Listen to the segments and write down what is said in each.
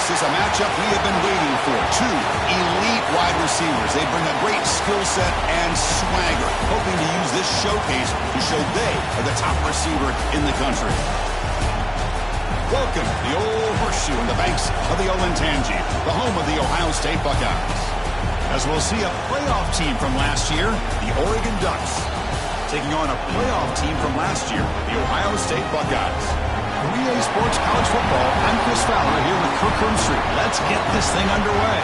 This is a matchup we have been waiting for. Two elite wide receivers. They bring a great skill set and swagger, hoping to use this showcase to show they are the top receiver in the country. Welcome to the Old Horseshoe in the banks of the Olentangy, the home of the Ohio State Buckeyes. As we'll see a playoff team from last year, the Oregon Ducks, taking on a playoff team from last year, the Ohio State Buckeyes. 3A Sports College Football, I'm Chris Fowler here with Kirk Street. Let's get this thing underway.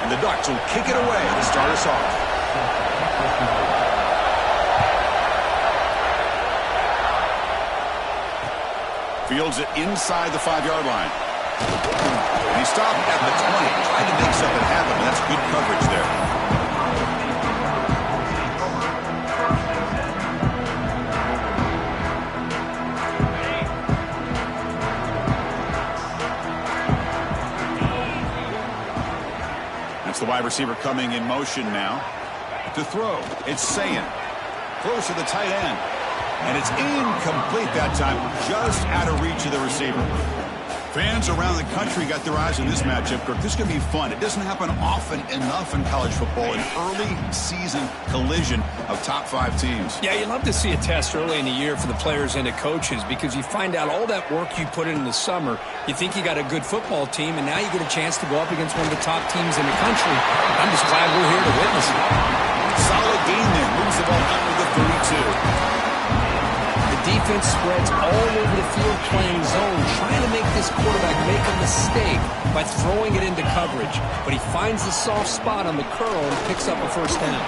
And the Ducks will kick it away to start us off. Fields it inside the 5-yard line. And he stopped at the 20. Tried to make something happen, but that's good coverage there. The wide receiver coming in motion now to throw. It's Sayin. Close to the tight end. And it's incomplete that time, just out of reach of the receiver. Fans around the country got their eyes on this matchup. Kirk, this is going to be fun. It doesn't happen often enough in college football, an early season collision of top 5 teams. Yeah, you love to see a test early in the year for the players and the coaches because you find out all that work you put in the summer. You think you got a good football team, and now you get a chance to go up against one of the top teams in the country. I'm just glad we're here to witness it. Solid game there. Moves the ball out to the 32. Defense spreads all over the field playing zone, trying to make this quarterback make a mistake by throwing it into coverage. But he finds the soft spot on the curl and picks up a first down.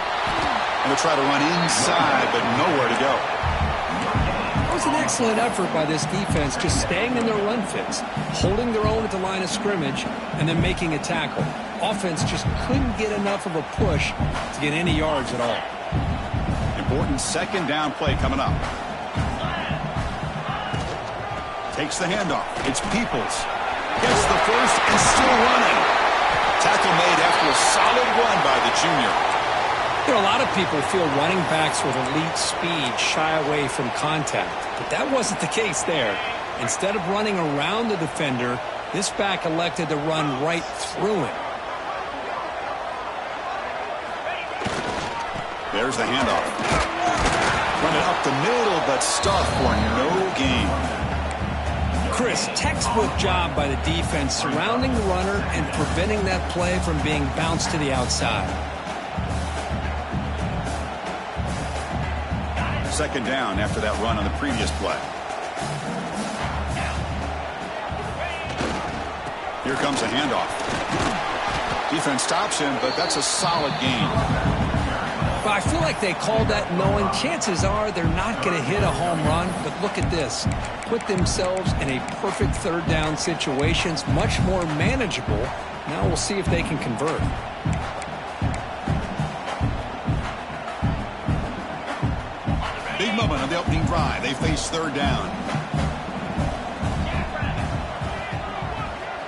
And they'll try to run inside, but nowhere to go. It was an excellent effort by this defense, just staying in their run fits, holding their own at the line of scrimmage, and then making a tackle. Offense just couldn't get enough of a push to get any yards at all. Important second down play coming up. Takes the handoff. It's Peoples. Gets the first and still running. Tackle made after a solid run by the junior. You know, a lot of people feel running backs with elite speed shy away from contact. But that wasn't the case there. Instead of running around the defender, this back elected to run right through him. There's the handoff. Running up the middle, but stuffed for no gain. Chris, textbook job by the defense surrounding the runner and preventing that play from being bounced to the outside. Second down after that run on the previous play. Here comes a handoff. Defense stops him, but that's a solid gain. But I feel like they called that knowing chances are they're not going to hit a home run. But look at this. Put themselves in a perfect third down situation. It's much more manageable. Now we'll see if they can convert. Big moment on the opening drive. They face third down.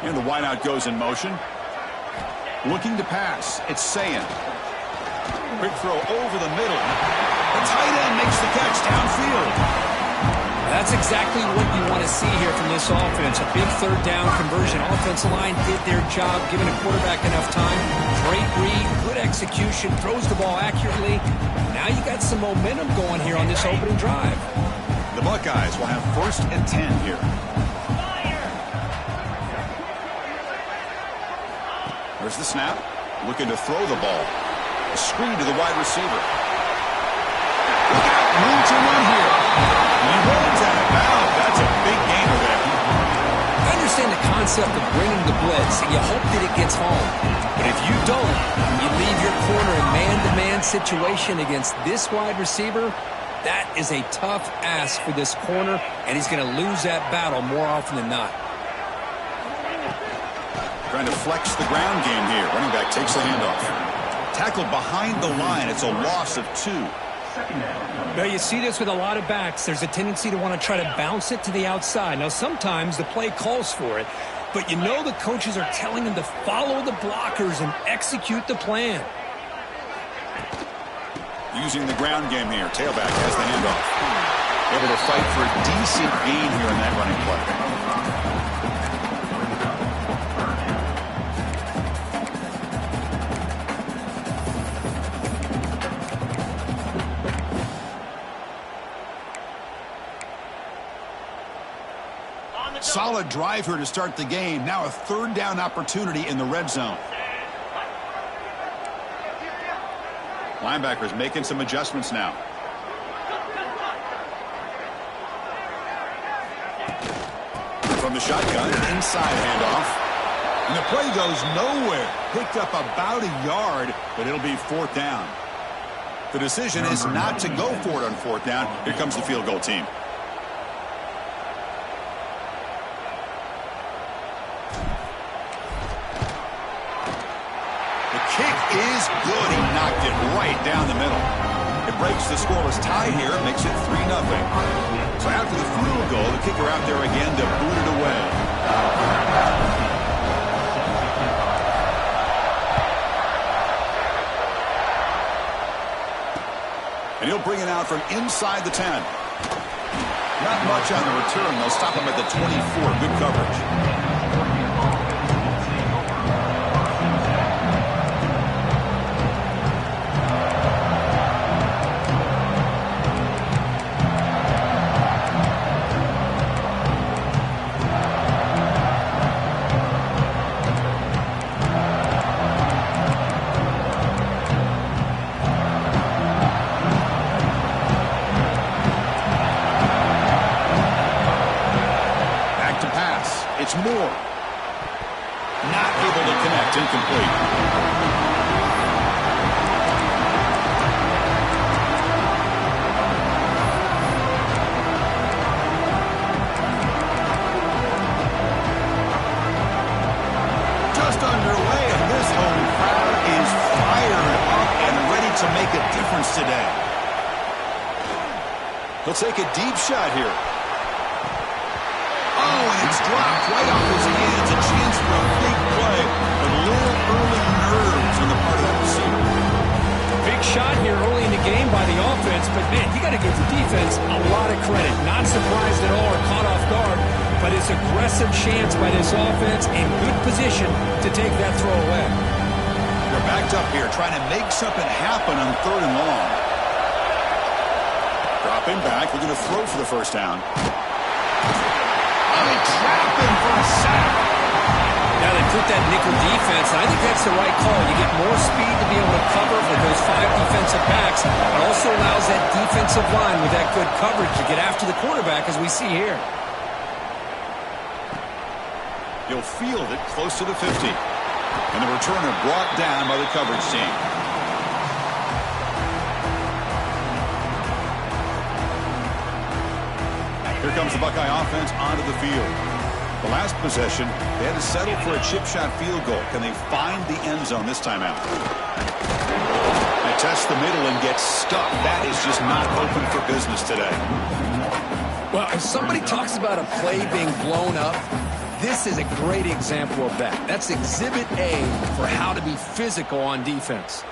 And the wideout goes in motion. Looking to pass. It's Sayin. Quick throw over the middle. The tight end makes the catch downfield. That's exactly what you want to see here from this offense. A big third down conversion. Offensive line did their job, giving a quarterback enough time. Great read, good execution, throws the ball accurately. Now you got some momentum going here on this opening drive. The Buckeyes will have 1st and 10 here. There's the snap. Looking to throw the ball. A screen to the wide receiver. Look out, room to run here. He runs out of bounds. That's a big gainer there. I understand the concept of bringing the blitz, and you hope that it gets home. But if you don't, you leave your corner in man-to-man situation against this wide receiver, that is a tough ask for this corner, and he's going to lose that battle more often than not. Trying to flex the ground game here. Running back takes the handoff. Tackled behind the line. It's a loss of 2. Well, you see this with a lot of backs. There's a tendency to want to try to bounce it to the outside. Now, sometimes the play calls for it, but you know the coaches are telling them to follow the blockers and execute the plan. Using the ground game here. Tailback has the handoff. Able to fight for a decent gain here in that running play. Solid drive here to start the game. Now a third down opportunity in the red zone. Linebackers making some adjustments now. From the shotgun, inside handoff. And the play goes nowhere. Picked up about a yard, but it'll be 4th down. The decision is not to go for it on 4th down. Here comes the field goal team. Is good. He knocked it right down the middle. It breaks the scoreless tie here and makes it 3-0. So after the field goal, the kicker out there again to boot it away. And he'll bring it out from inside the 10. Not much on the return. They'll stop him at the 24. Good coverage. Moore. Not able to connect. Incomplete. Just underway, and this home crowd is fired up and ready to make a difference today. He'll take a deep shot here. Oh, and it's dropped right off his hands. A chance for a big play, but a little early nerves on the part of that receiver. Big shot here early in the game by the offense, but, man, you got to give the defense a lot of credit. Not surprised at all or caught off guard, but it's aggressive chance by this offense in good position to take that throw away. They're backed up here trying to make something happen on 3rd and long. Dropping back, looking to throw for the first down. They trap him for a sack. Now they put that nickel defense, and I think that's the right call. You get more speed to be able to cover with those 5 defensive backs. It also allows that defensive line with that good coverage to get after the quarterback, as we see here. He'll field it close to the 50. And the returner brought down by the coverage team. Here comes the Buckeye offense onto the field. The last possession, they had to settle for a chip shot field goal. Can they find the end zone this time out? They test the middle and get stuck. That is just not open for business today. Well, if somebody talks about a play being blown up, this is a great example of that. That's Exhibit A for how to be physical on defense.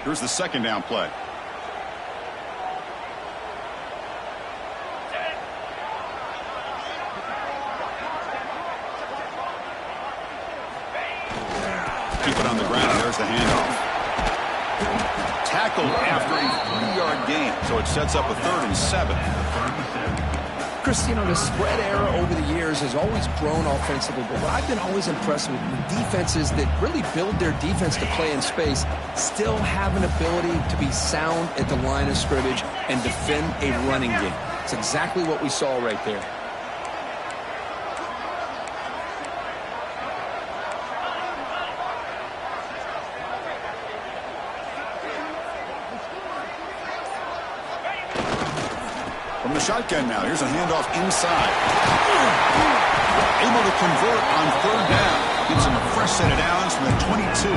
Here's the 2nd down play. Keep it on the ground. There's the handoff. Tackled after a 3-yard gain, so it sets up a 3rd and 7. Chris, you know, the spread era over the years has always grown offensively, but what I've been always impressed with the defenses that really build their defense to play in space still have an ability to be sound at the line of scrimmage and defend a running game. It's exactly what we saw right there. From the shotgun now. Here's a handoff inside. Able to convert on third down. Gets him a fresh set of downs from the 22.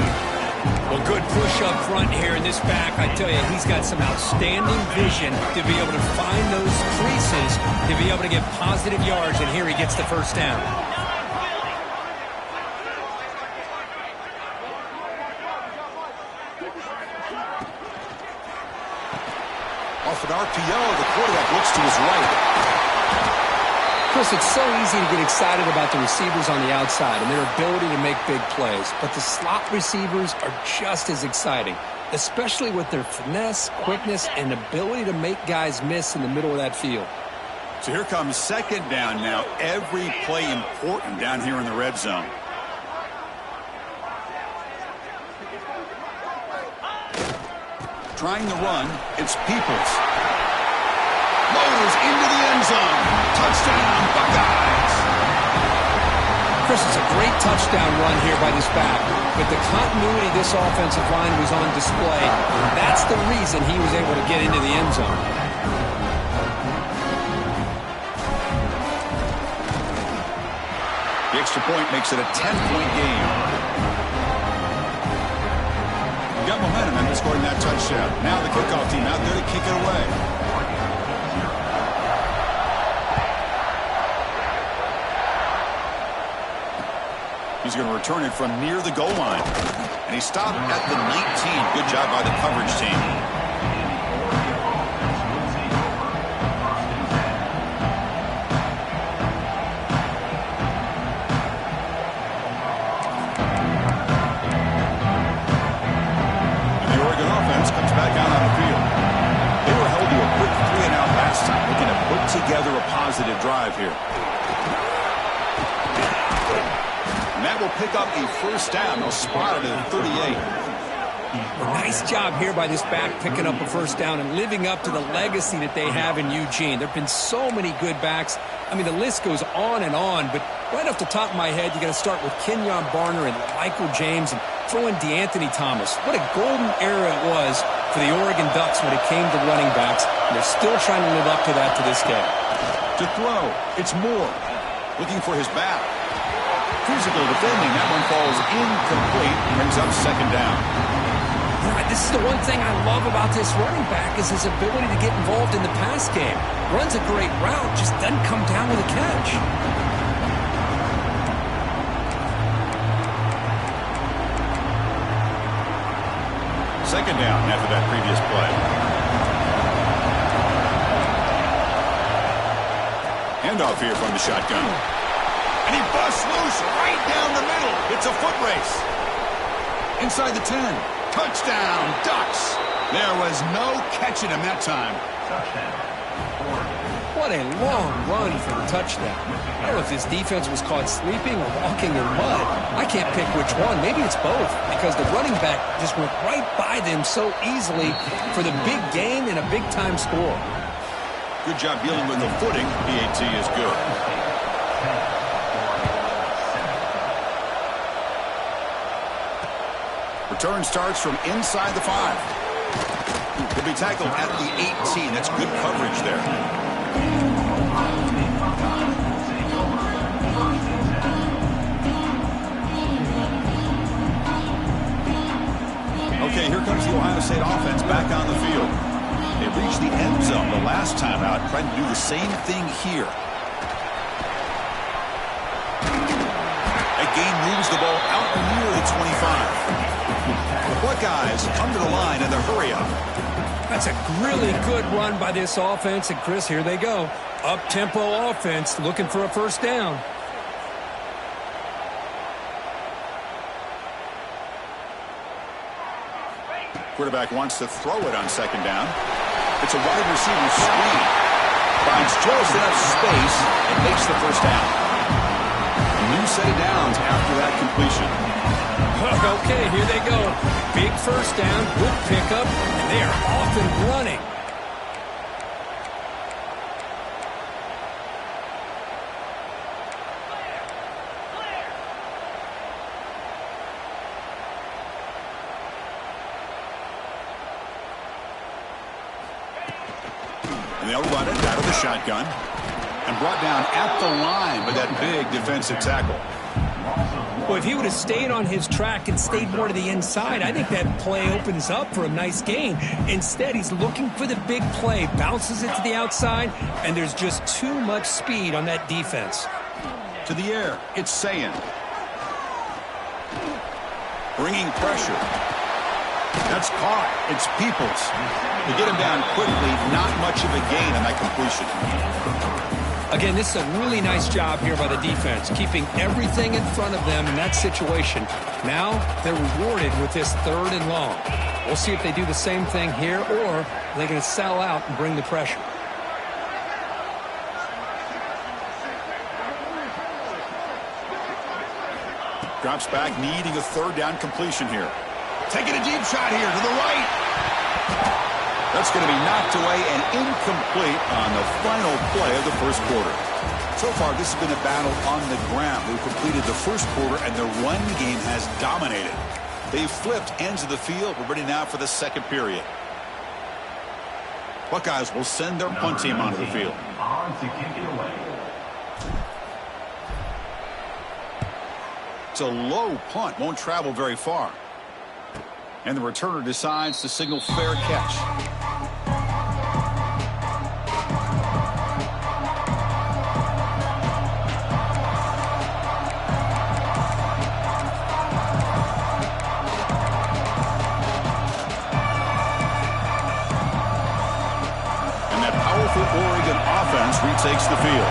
Well, good push up front here in this back. I tell you, he's got some outstanding vision to be able to find those creases, to be able to get positive yards, and here he gets the first down. Off an RPO, the quarterback looks to his right. Chris, it's so easy to get excited about the receivers on the outside and their ability to make big plays, but the slot receivers are just as exciting, especially with their finesse, quickness, and ability to make guys miss in the middle of that field. So here comes second down now. Every play important down here in the red zone. Trying to run, it's Peoples. Motors into the end zone. Touchdown, Buckeyes. Chris, it's a great touchdown run here by this back. But the continuity this offensive line was on display, that's the reason he was able to get into the end zone. The extra point makes it a 10-point game. Got momentum after scoring that touchdown. Now the kickoff team out there to kick it away. He's going to return it from near the goal line. And he stopped at the 19. Good job by the coverage team. And the Oregon offense comes back out on the field. They were held to a quick 3-and-out last time, looking to put together a positive drive here. And that will pick up a first down. They'll spot it at 38. Well, nice job here by this back picking up a first down and living up to the legacy that they have in Eugene. There have been so many good backs. I mean, the list goes on, but right off the top of my head, you got to start with Kenyon Barner and Michael James and throw in DeAnthony Thomas. What a golden era it was for the Oregon Ducks when it came to running backs, and they're still trying to live up to that to this day. To throw, it's Moore. Looking for his back. Physical defending. That one falls incomplete. Brings up second down. This is the one thing I love about this running back is his ability to get involved in the pass game. Runs a great route, just doesn't come down with a catch. Second down after that previous play. Handoff here from the shotgun. And he busts loose right down the middle. It's a foot race. Inside the 10. Touchdown, Ducks. There was no catching him that time. What a long run for the touchdown. I don't know if his defense was caught sleeping or walking in mud. I can't pick which one. Maybe it's both because the running back just went right by them so easily for the big gain and a big-time score. Good job dealing with the footing. PAT is good. Return starts from inside the 5. He'll be tackled at the 18. That's good coverage there. Okay, here comes the Ohio State offense back on the field. They reached the end zone the last time out, trying to do the same thing here. That game moves the ball out near the 25. The Buckeyes come to the line in the hurry-up. That's a really good run by this offense. And, Chris, here they go. Up-tempo offense looking for a first down. Quarterback wants to throw it on second down. It's a wide receiver screen. Finds just enough space and makes the first down. A new set of downs after that completion. Okay, here they go. Big first down, good pickup, and they are off and running. And they'll run it out of the shotgun. and brought down at the line with that big defensive tackle. Well, if he would have stayed on his track and stayed more to the inside, I think that play opens up for a nice gain. Instead, he's looking for the big play, bounces it to the outside, and there's just too much speed on that defense. To the air, it's Sayin. Bringing pressure. That's caught. It's Peoples. They get him down quickly. Not much of a gain on that completion. Again, this is a really nice job here by the defense, keeping everything in front of them in that situation. Now they're rewarded with this 3rd and long. We'll see if they do the same thing here, or they're going to sell out and bring the pressure. Drops back, needing a 3rd down completion here. Taking a deep shot here to the right. That's going to be knocked away and incomplete on the final play of the first quarter. So far, this has been a battle on the ground. We've completed the first quarter, and the run game has dominated. They've flipped ends of the field. We're ready now for the second period. Buckeyes will send their punt team onto the field. It's a low punt. Won't travel very far. And the returner decides to signal fair catch. Oregon offense retakes the field.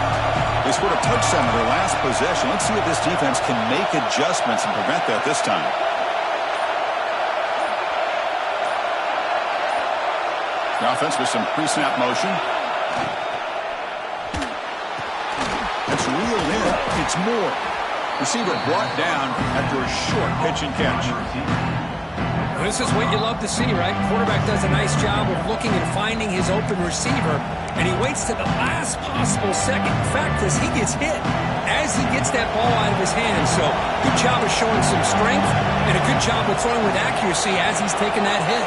They scored a touchdown in their last possession. Let's see if this defense can make adjustments and prevent that this time. The offense with some pre-snap motion. It's reeled in. It's Moore. Receiver brought down after a short pitch and catch. This is what you love to see, right? Quarterback does a nice job of looking and finding his open receiver, and he waits to the last possible second. In fact, as he gets hit, as he gets that ball out of his hands. So, good job of showing some strength, and a good job of throwing with accuracy as he's taking that hit.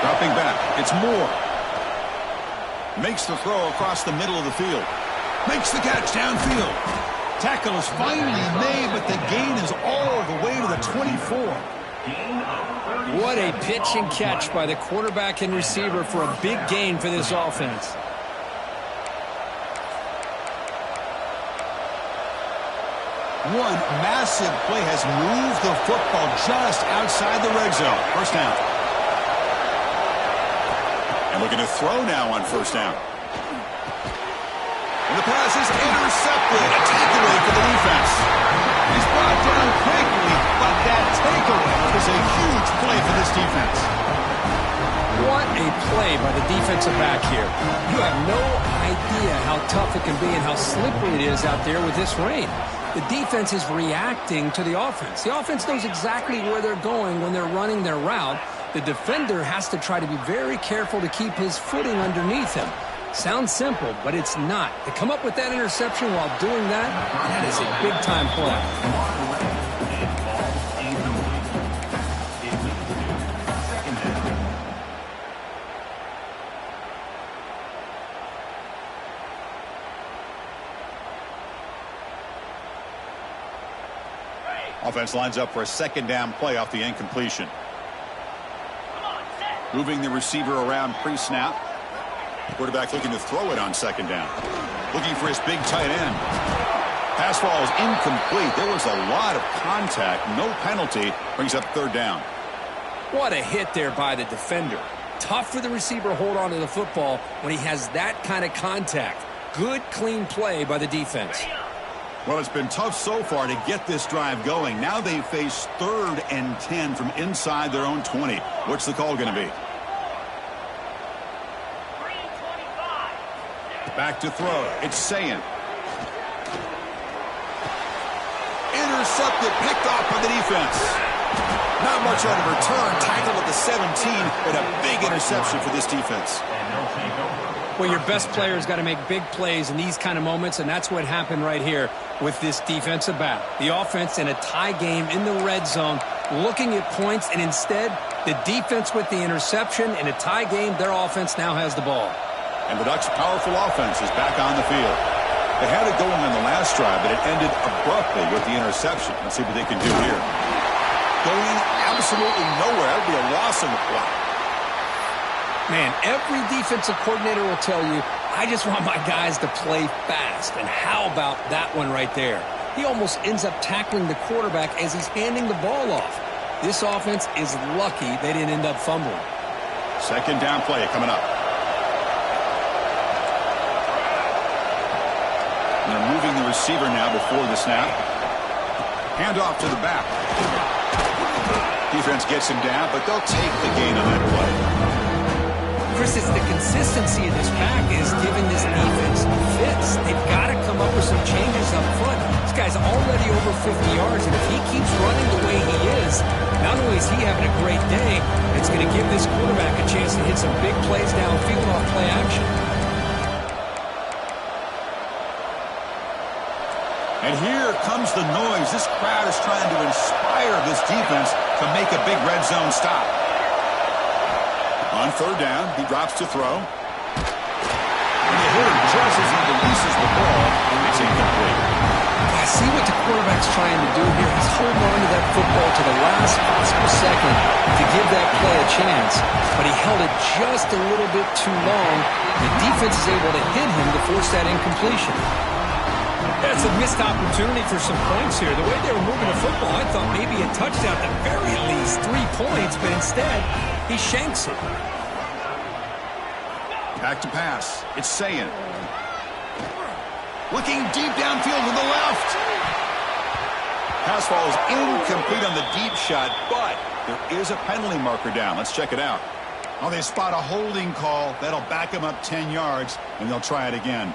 Dropping back, it's Moore. Makes the throw across the middle of the field. Makes the catch downfield. Tackle is finally made, but the gain is all the way to the 24. What a pitch and catch by the quarterback and receiver for a big gain for this offense. One massive play has moved the football just outside the red zone. First down. And looking to throw now on first down. And the pass is intercepted. A takeaway for the defense. He's brought down quickly, but that takeaway is a huge play for this defense. What a play by the defensive back here. You have no idea how tough it can be and how slippery it is out there with this rain. The defense is reacting to the offense. The offense knows exactly where they're going when they're running their route. The defender has to try to be very careful to keep his footing underneath him. Sounds simple, but it's not. To come up with that interception while doing that, that is a big-time play. Offense lines up for a second down play off the incompletion. Moving the receiver around pre-snap. Quarterback looking to throw it on second down. Looking for his big tight end. Pass ball is incomplete. There was a lot of contact. No penalty. Brings up third down. What a hit there by the defender. Tough for the receiver to hold on to the football when he has that kind of contact. Good, clean play by the defense. Well, it's been tough so far to get this drive going. Now they face 3rd and 10 from inside their own 20. What's the call going to be? Back to throw. It's Sayin. Intercepted, picked off by the defense. Not much on a return. Tackled at the 17, but a big interception for this defense. Well, your best player's got to make big plays in these kind of moments, and that's what happened right here with this defensive back. The offense in a tie game in the red zone looking at points, and instead, the defense with the interception. In a tie game, their offense now has the ball. And the Ducks' powerful offense is back on the field. They had it going on the last drive, but it ended abruptly with the interception. Let's see what they can do here. Going absolutely nowhere. That would be a loss on the play. Man, every defensive coordinator will tell you, I just want my guys to play fast. And how about that one right there? He almost ends up tackling the quarterback as he's handing the ball off. This offense is lucky they didn't end up fumbling. Second down play coming up. And they're moving the receiver now before the snap. Hand off to the back. Defense gets him down, but they'll take the gain on that play. Chris, it's the consistency of this pack is giving this defense fits. They've got to come up with some changes up front. This guy's already over 50 yards, and if he keeps running the way he is, not only is he having a great day, it's going to give this quarterback a chance to hit some big plays downfield off play action. And here comes the noise. This crowd is trying to inspire this defense to make a big red zone stop. On third down, he drops to throw. And the hitter just as he releases the ball, and it's incomplete. I see what the quarterback's trying to do here. He's holding on to that football to the last possible second to give that play a chance. But he held it just a little bit too long. The defense is able to hit him to force that incompletion. That's a missed opportunity for some points here. The way they were moving the football, I thought maybe a touchdown, at the very least 3 points, but instead, he shanks it. Back to pass. It's Sayin. Looking deep downfield to the left. Pass falls incomplete on the deep shot, but there is a penalty marker down. Let's check it out. Oh, they spot a holding call. That'll back them up 10 yards, and they'll try it again.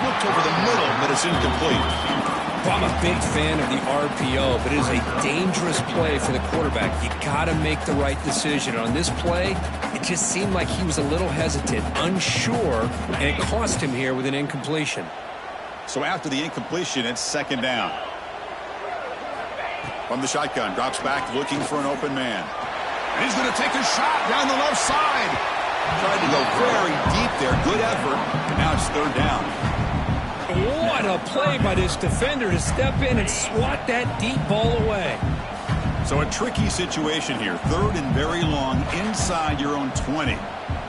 Looked over the middle, but it's incomplete. Well, I'm a big fan of the RPO, but it is a dangerous play for the quarterback. You got to make the right decision. On this play, it just seemed like he was a little hesitant, unsure, and it cost him here with an incompletion. So after the incompletion, it's second down. From the shotgun, drops back looking for an open man. And he's going to take a shot down the left side. Tried to go very deep there. Good effort. And now it's third down. What a play by this defender to step in and swat that deep ball away. So a tricky situation here. Third and very long inside your own 20.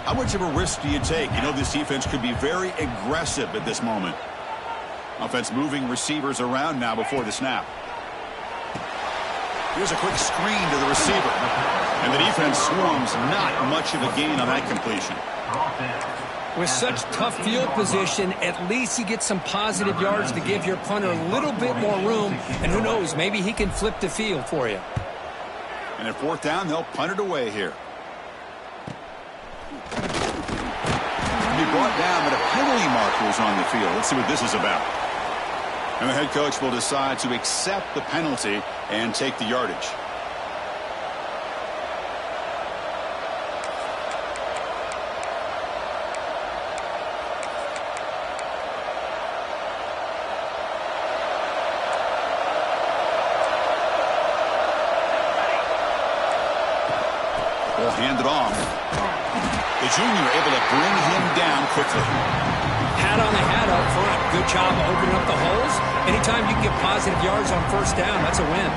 How much of a risk do you take? You know this defense could be very aggressive at this moment. Offense moving receivers around now before the snap. Here's a quick screen to the receiver. And the defense swarms, not much of a gain on that completion. With such tough field position, at least you get some positive yards to give your punter a little bit more room. And who knows, maybe he can flip the field for you. And at fourth down, they'll punt it away here. He brought down, but a penalty marker is on the field. Let's see what this is about. And the head coach will decide to accept the penalty and take the yardage. They'll hand it off. The junior able to bring him down quickly. Hat on the hat up front. Good job opening up the holes. Anytime you can get positive yards on first down, that's a win.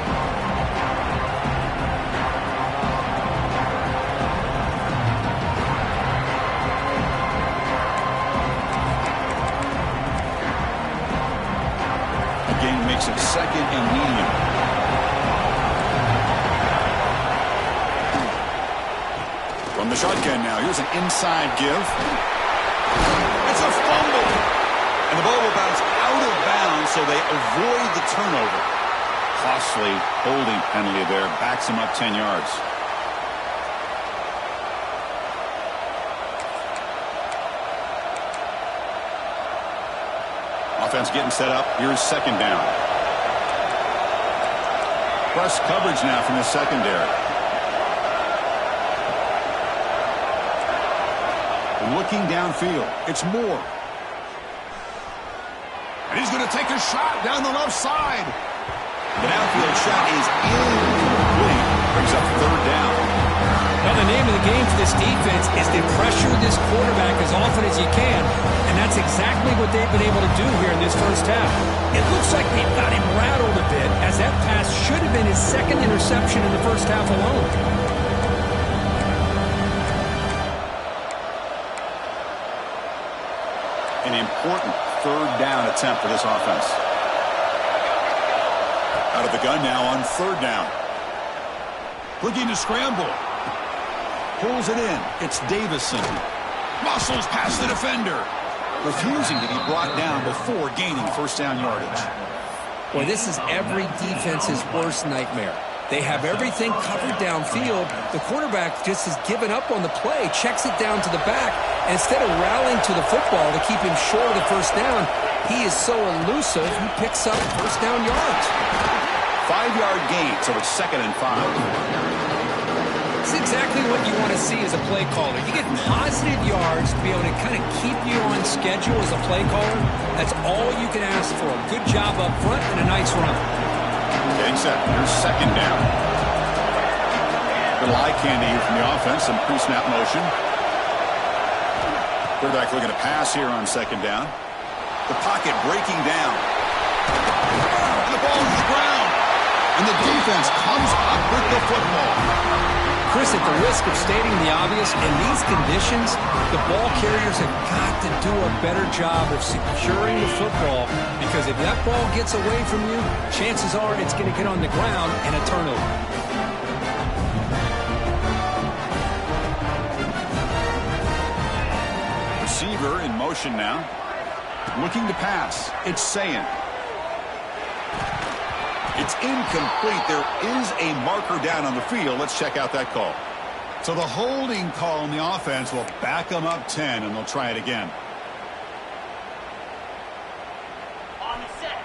Again makes it second and medium. From the shotgun now, here's an inside give. It's a fumble. And the ball will bounce out of bounds, so they avoid the turnover. Costly holding penalty there. Backs him up 10 yards. Offense getting set up. Here's second down. Press coverage now from the secondary. Looking downfield. It's Moore. And he's going to take a shot down the left side. The downfield shot is incomplete. Brings up third down. Now, the name of the game for this defense is to pressure this quarterback as often as you can, and that's exactly what they've been able to do here in this first half. It looks like they've got him rattled a bit, as that pass should have been his second interception in the first half alone. An important third down attempt for this offense. Out of the gun now on third down. Looking to scramble. Pulls it in. It's Davison. Muscles past the defender. Refusing to be brought down before gaining first down yardage. Boy, this is every defense's worst nightmare. They have everything covered downfield. The quarterback just has given up on the play, checks it down to the back, and instead of rallying to the football to keep him short of the first down, he is so elusive, he picks up first down yards. 5-yard gain, so it's 2nd and 5. It's exactly what you want to see as a play caller. You get positive yards to be able to kind of keep you on schedule as a play caller. That's all you can ask for. Good job up front and a nice run. Getting set. Here's 2nd down. Little eye candy here from the offense. Some pre-snap motion. Quarterback looking to pass here on 2nd down. The pocket breaking down. And the ball to the ground. And the defense comes up with the football. Chris, at the risk of stating the obvious, in these conditions, the ball carriers have got to do a better job of securing the football, because if that ball gets away from you, chances are it's going to get on the ground and a turnover. Receiver in motion now. Looking to pass. It's Sayin. It's incomplete. There is a marker down on the field. Let's check out that call. So the holding call on the offense will back them up 10, and they'll try it again. On the set.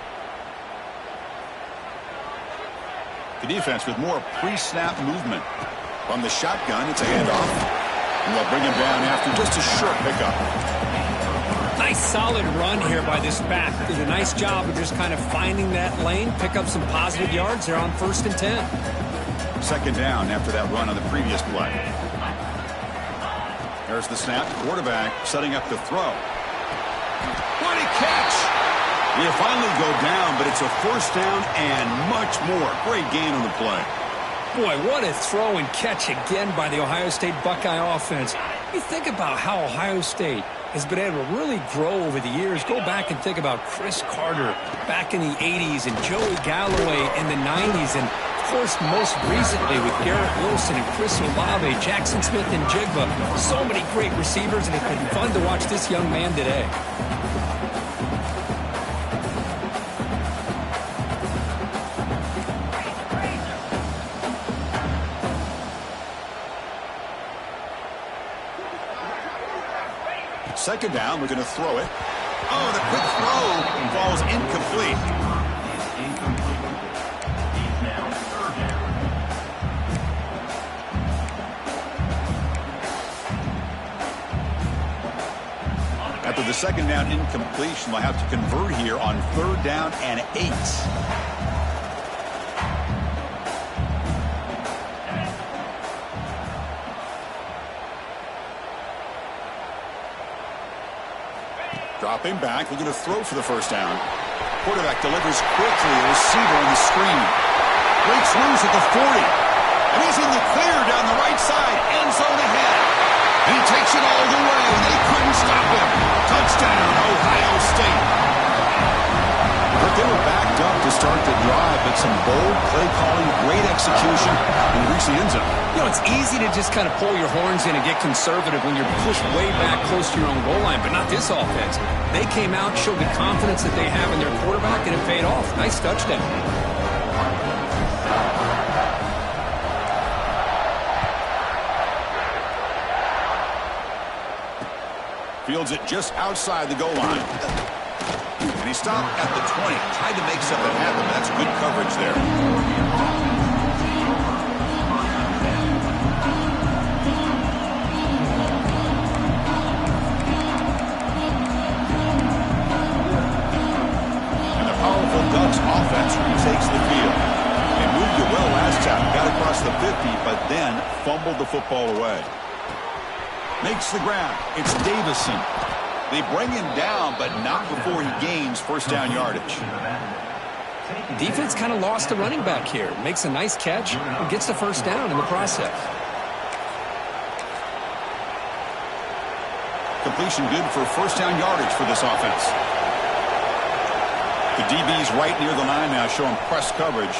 The defense with more pre-snap movement. From the shotgun, it's a handoff. And they'll bring him down after just a short pickup. Nice solid run here by this back. Did a nice job of just kind of finding that lane, pick up some positive yards. They're on 1st and 10. 2nd down after that run on the previous play. There's the snap. Quarterback setting up to throw. What a catch! He'll finally go down, but it's a 1st down and much more. Great gain on the play. Boy, what a throw and catch again by the Ohio State Buckeye offense. You think about how Ohio State has been able to really grow over the years. Go back and think about Chris Carter back in the 80s and Joey Galloway in the 90s. And, of course, most recently with Garrett Wilson and Chris Olave, Jackson Smith and Jigba. So many great receivers, and it's been fun to watch this young man today. Second down, we're going to throw it. Oh, the quick throw falls incomplete. After the 2nd down incompletion, they'll have to convert here on 3rd down and 8. Dropping back, looking to throw for the 1st down. Quarterback delivers quickly. A receiver on the screen. Breaks loose at the 40. And he's in the clear down the right side. End zone ahead. And he takes it all the way, and they couldn't stop him. Touchdown, Ohio State. But they were backed up to start the drive, but some bold play calling, great execution, and reach the end zone. You know, it's easy to just kind of pull your horns in and get conservative when you're pushed way back close to your own goal line, but not this offense. They came out, showed the confidence that they have in their quarterback, and it paid off. Nice touchdown. Fields it just outside the goal line. And he stopped at the 20. Tried to make something happen, but that's good coverage there. safety, but then fumbled the football away. Makes the grab. It's Davison. They bring him down, but not before he gains first down yardage. Defense kind of lost the running back here. Makes a nice catch and gets the first down in the process. Completion good for first down yardage for this offense. The DB's right near the line now, showing press coverage.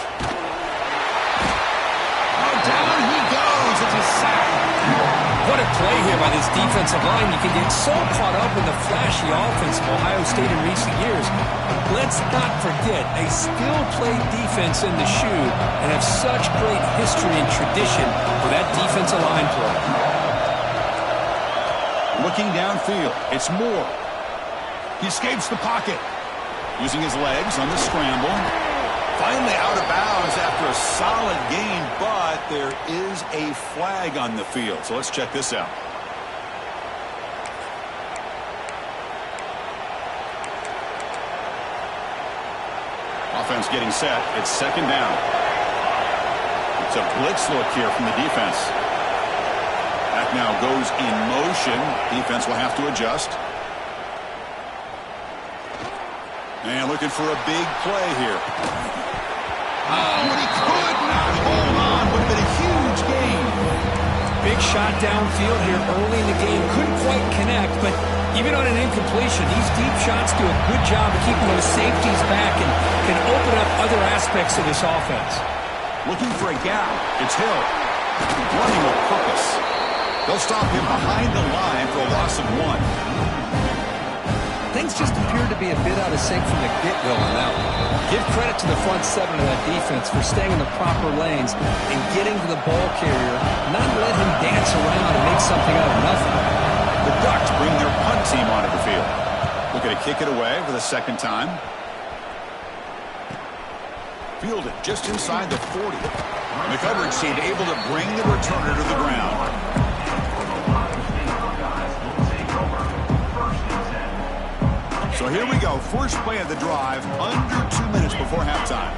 Oh, down he goes. It's a sack. What a play here by this defensive line. You can get so caught up in the flashy offense of Ohio State in recent years. Let's not forget, they still play defense in the shoe and have such great history and tradition for that defensive line play. Looking downfield, it's Moore. He escapes the pocket. Using his legs on the scramble. Finally out of bounds after a solid gain, but there is a flag on the field. So let's check this out. Offense getting set. It's second down. It's a blitz look here from the defense. Back now goes in motion. Defense will have to adjust. And looking for a big play here. Oh, and he could not hold on. Would have been a huge gain. Big shot downfield here early in the game. Couldn't quite connect, but even on an incompletion, these deep shots do a good job of keeping those safeties back and can open up other aspects of this offense. Looking for a gap. It's Hill. Running with purpose. They'll stop him behind the line for a loss of 1. Things just appear to be a bit out of sync from the get-go on that one. Give credit to the front seven of that defense for staying in the proper lanes and getting to the ball carrier, not let him dance around and make something out of nothing. The Ducks bring their punt team onto the field. Looking to kick it away for the second time. Fielded just inside the 40. The coverage team able to bring the returner to the ground. So here we go. First play of the drive, under 2 minutes before halftime.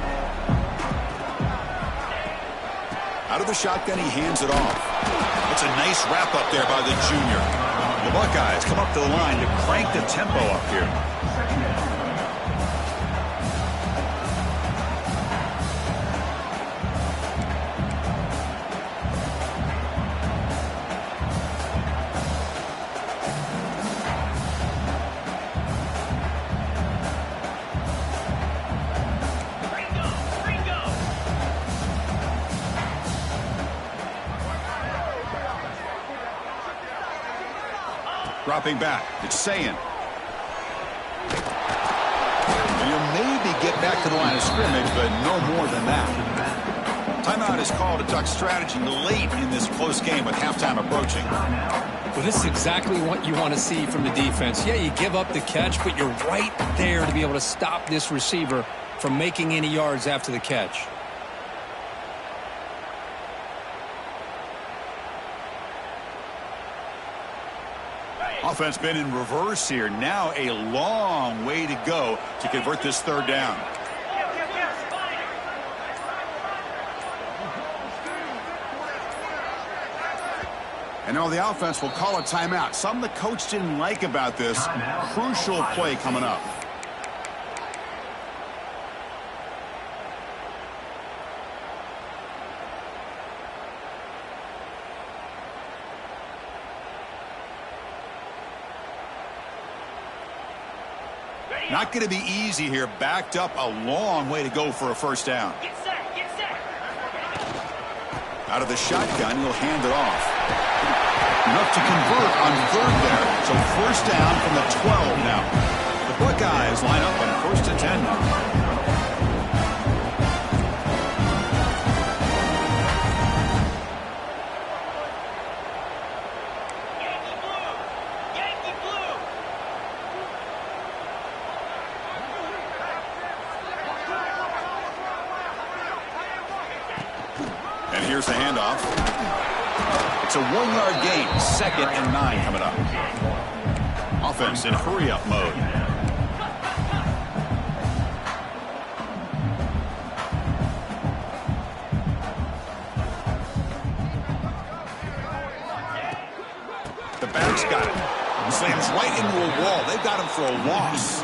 Out of the shotgun, he hands it off. It's a nice wrap up there by the junior. The Buckeyes come up to the line to crank the tempo up here. Dropping back, it's Sayin. And you'll maybe get back to the line of scrimmage, but no more than that. Timeout is called a Duck strategy late in this close game with halftime approaching. Well, this is exactly what you want to see from the defense. Yeah, you give up the catch, but you're right there to be able to stop this receiver from making any yards after the catch. Offense been in reverse here. Now a long way to go to convert this third down. And now the offense will call a timeout. Something the coach didn't like about this. Crucial play coming up. Not going to be easy here. Backed up a long way to go for a first down. Get set, get set. Out of the shotgun, he'll hand it off. Enough to convert on third there. So first down from the 12 now. The Buckeyes line up on 1st and 10 now. And here's the handoff. It's a 1-yard gain. 2nd and 9 coming up. Offense in hurry-up mode. right into a wall. They've got him for a loss.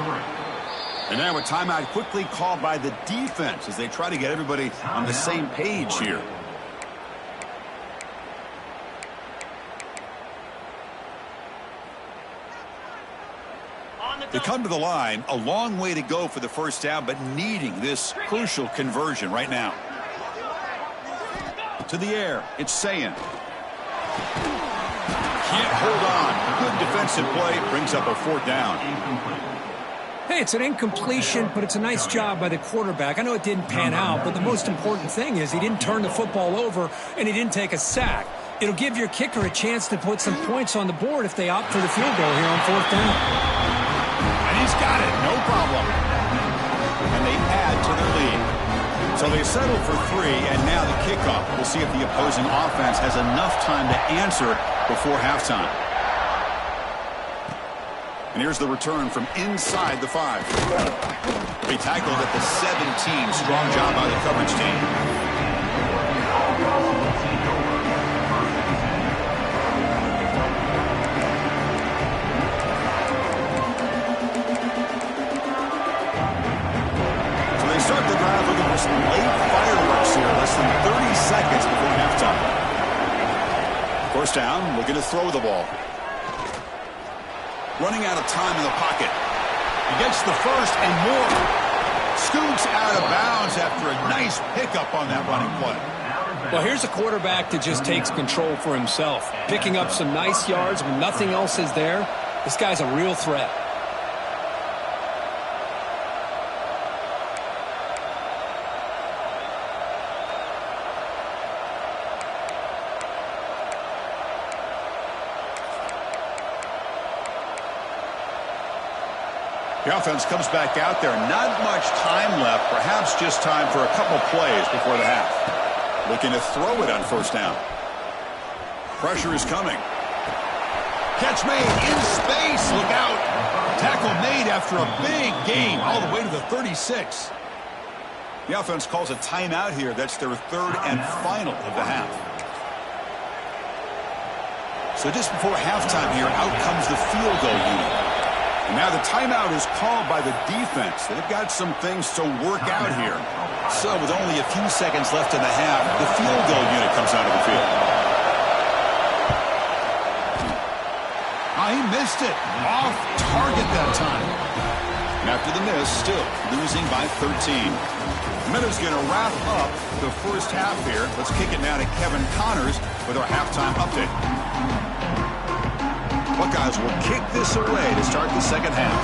And now a timeout quickly called by the defense as they try to get everybody on the same page here. They come to the line, a long way to go for the first down, but needing this crucial conversion right now. To the air, it's Sayin. Can't hold on. Good defensive play, brings up a fourth down. Hey, it's an incompletion, but it's a nice job by the quarterback. I know it didn't pan out, but the most important thing is he didn't turn the football over and he didn't take a sack. It'll give your kicker a chance to put some points on the board if they opt for the field goal here on fourth down. And he's got it, no problem. And they add to their lead. So they settle for 3, and now the kickoff. We'll see if the opposing offense has enough time to answer before halftime. And here's the return from inside the 5. They tackled at the 17. Strong job by the coverage team. So they start the drive looking for some late fireworks here. Less than 30 seconds before halftime. First down, looking to throw the ball. Running out of time in the pocket. He gets the first and more. Scoots out of bounds after a nice pickup on that running play. Well, here's a quarterback that just takes control for himself. Picking up some nice yards when nothing else is there. This guy's a real threat. The offense comes back out there. Not much time left. Perhaps just time for a couple plays before the half. Looking to throw it on first down. Pressure is coming. Catch made in space. Look out. Tackle made after a big gain all the way to the 36. The offense calls a timeout here. That's their third and final of the half. So just before halftime here, out comes the field goal unit. And now the timeout is called by the defense. They've got some things to work out here. So with only a few seconds left in the half, the field goal unit comes out of the field. He missed it. Off target that time. And after the miss, still losing by 13. Minute's going to wrap up the first half here. Let's kick it now to Kevin Connors with our halftime update. Buckeyes will kick this away to start the second half.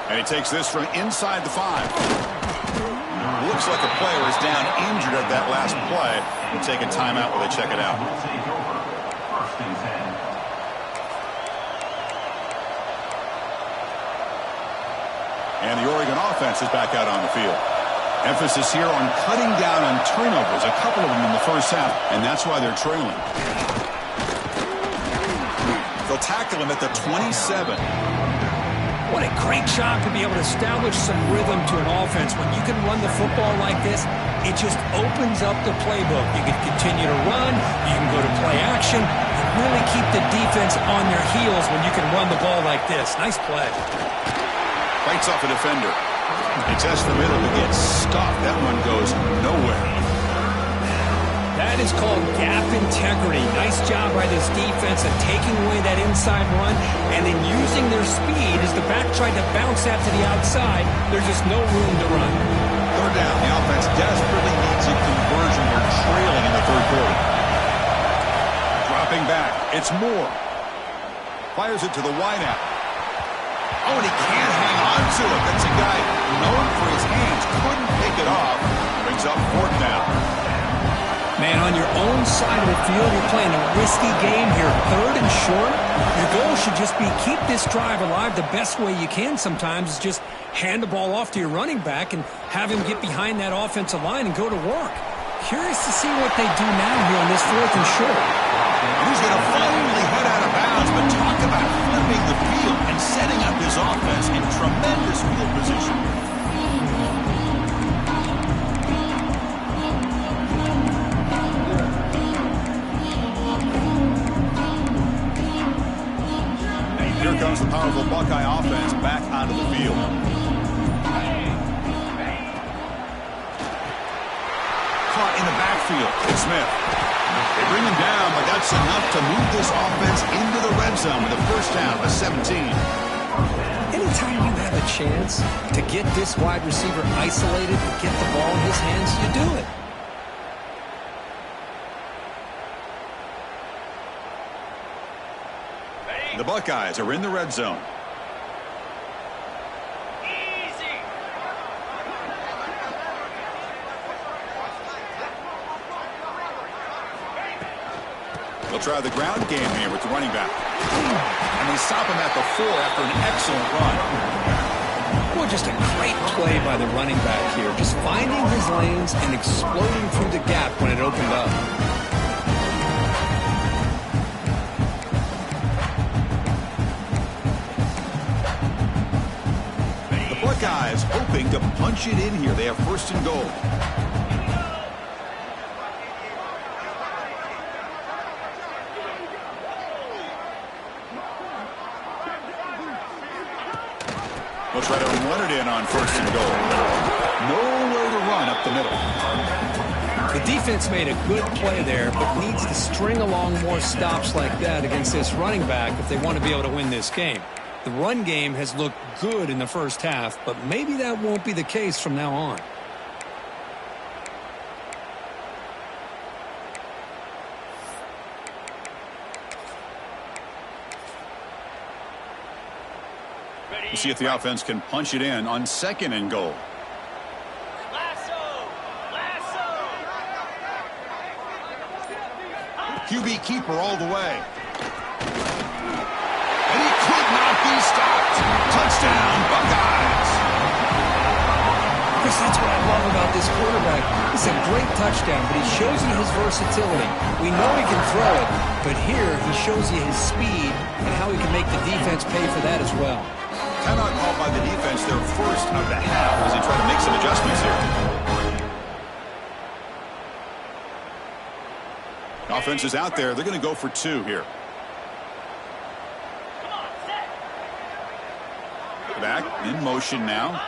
And he takes this from inside the 5. Looks like a player is down injured at that last play. We'll take a timeout while they check it out. And the Oregon offense is back out on the field. Emphasis here on cutting down on turnovers, a couple of them in the first half, and that's why they're trailing. They'll tackle him at the 27. What a great job to be able to establish some rhythm to an offense. When you can run the football like this, it just opens up the playbook. You can continue to run, you can go to play action, and really keep the defense on their heels when you can run the ball like this. Nice play. Fights off a defender. He tests the middle to get stuffed. That one goes nowhere. That is called gap integrity. Nice job by this defense of taking away that inside run and then using their speed as the back tried to bounce that to the outside. There's just no room to run. Third down. The offense desperately needs a conversion. They're trailing in the third quarter. Dropping back. It's Moore. Fires it to the wideout. Oh, and he can't hang on to it. That's a guy known for his hands. Couldn't pick it off. Brings up fourth down. Man, on your own side of the field, you're playing a risky game here. Third and short. Your goal should just be keep this drive alive the best way you can sometimes is just hand the ball off to your running back and have him get behind that offensive line and go to work. Curious to see what they do now here on this fourth and short. And he's going to finally head out of bounds, but talk about flipping the field and setting up his offense in tremendous field position. Here comes the powerful Buckeye offense back onto the field. Caught in the backfield. It's Smith. They bring him down, but that's enough to move this offense into the red zone with a first down of 17. Anytime you have a chance to get this wide receiver isolated, to get the ball in his hands, you do it. The Buckeyes are in the red zone. Easy. They'll try the ground game here with the running back. And they stop him at the 4 after an excellent run. Well, just a great play by the running back here. Just finding his lanes and exploding through the gap when it opened up. The Buckeyes hoping to punch it in here. They have first and goal. We'll try to run it in on first and goal. Nowhere to run up the middle. The defense made a good play there, but needs to string along more stops like that against this running back if they want to be able to win this game. The run game has looked good in the first half, but maybe that won't be the case from now on. We'll see if the offense can punch it in on second and goal. QB keeper all the way. And he could not be stopped. Touchdown, Buckeyes. Chris, that's what I love about this quarterback. It's a great touchdown, but he shows you his versatility. We know he can throw it, but here he shows you his speed and how he can make the defense pay for that as well. Timeout called by the defense, their first of the half, as they try to make some adjustments here. Offense is out there. They're going to go for 2 here. Back in motion now.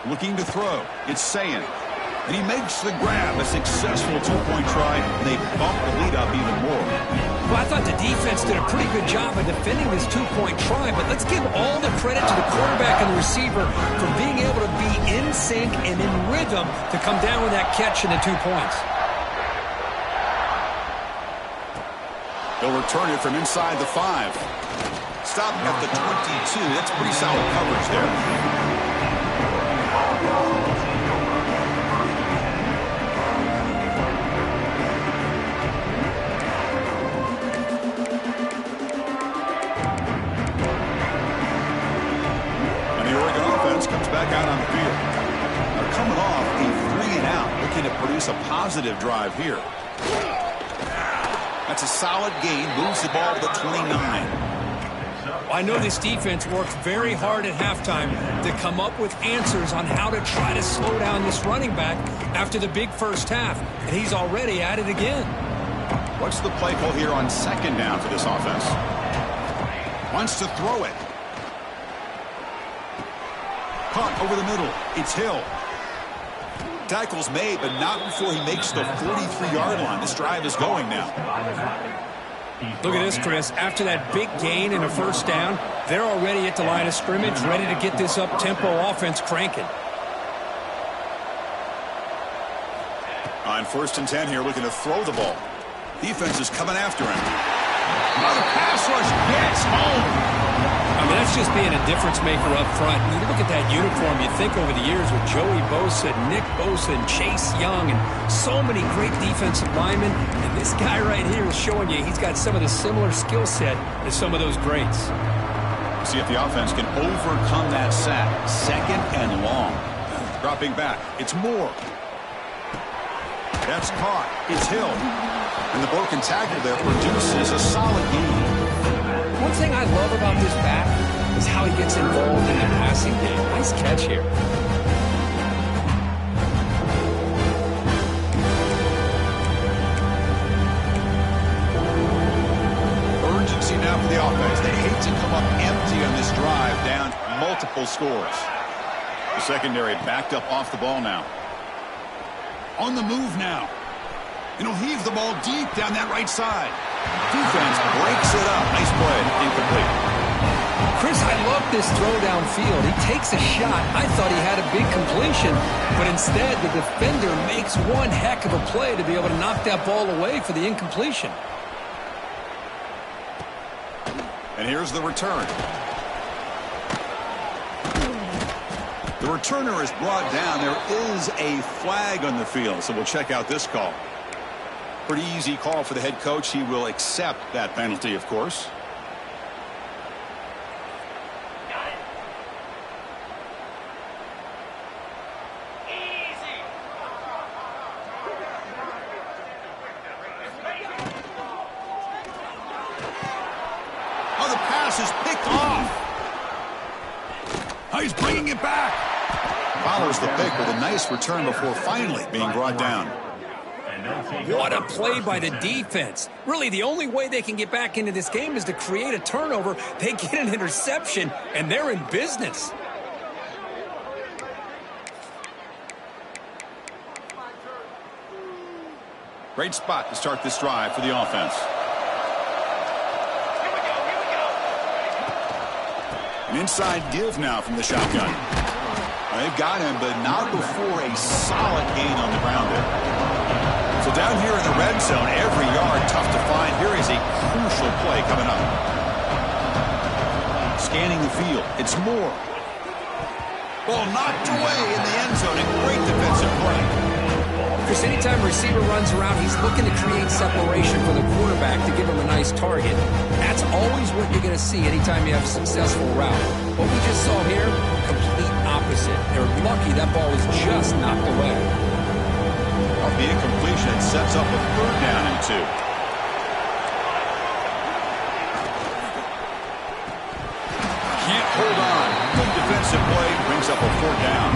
Looking to throw. It's Sayin. And he makes the grab. A successful 2-point try. And they bump the lead up even more. Well, I thought the defense did a pretty good job of defending this 2-point try, but let's give all the credit to the quarterback and the receiver for being able to be in sync and in rhythm to come down with that catch and the 2 points. They'll return it from inside the 5. Stop at the 22. That's pretty solid coverage there. Comes back out on the field. They're coming off a 3-and-out, looking to produce a positive drive here. That's a solid gain, moves the ball to the 29. I know this defense worked very hard at halftime to come up with answers on how to try to slow down this running back after the big first half, and he's already at it again. What's the play call here on second down for this offense? Wants to throw it. Caught over the middle. It's Hill. Tackle's made, but not before he makes the 43-yard line. This drive is going now. Look at this, Chris. After that big gain and a first down, they're already at the line of scrimmage, ready to get this up-tempo offense cranking. On first and 10 here, looking to throw the ball. Defense is coming after him. Now the pass rush gets home. I mean, that's just being a difference maker up front. You look at that uniform, you think over the years with Joey Bosa, Nick Bosa, and Chase Young, and so many great defensive linemen. And this guy right here is showing you he's got some of the similar skill set as some of those greats. See if the offense can overcome that sack. Second and long. Dropping back. It's Moore. That's caught. It's Hill. And the broken tackle there produces a solid gain. One thing I love about this back is how he gets involved in the passing game. Nice catch here. Urgency now for the offense. They hate to come up empty multiple scores. The secondary backed up off the ball now. On the move now. And he'll heave the ball deep down that right side. Defense breaks it up. Nice play. Incomplete. Chris, I love this throw downfield. He takes a shot. I thought he had a big completion, but instead the defender makes one heck of a play to be able to knock that ball away for the incompletion. And here's the return. The returner is brought down. There is a flag on the field, so we'll check out this call. Pretty easy call for the head coach. He will accept that penalty, of course. Got it. Easy. Oh, the pass is picked off. Oh, he's bringing it back. Follows the pick with a nice return before finally being brought down. What a play by the defense. Really, the only way they can get back into this game is to create a turnover. They get an interception, and they're in business. Great spot to start this drive for the offense. Here we go. An inside give now from the shotgun. They've got him, but not before a solid gain on the ground there. So down here in the red zone, every yard tough to find. Here is a crucial play coming up. Scanning the field. It's Moore. Ball knocked away in the end zone. A great defensive play. Chris, anytime a receiver runs around, he's looking to create separation for the quarterback to give him a nice target. That's always what you're going to see anytime you have a successful route. What we just saw here, complete opposite. They're lucky that ball was just knocked away. Off the incompletion, it sets up a third down and 2. Can't hold on. Good defensive play brings up a fourth down.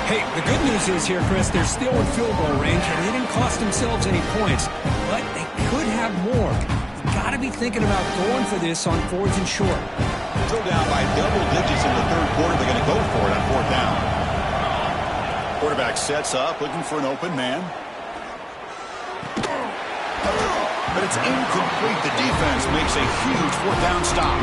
Hey, the good news is here, Chris, they're still in field goal range, and they didn't cost themselves any points, but they could have more. You got to be thinking about going for this on fourth and short. Still down by double digits in the third quarter. They're going to go for it on fourth down. Quarterback sets up, looking for an open man. But it's incomplete. The defense makes a huge fourth down stop.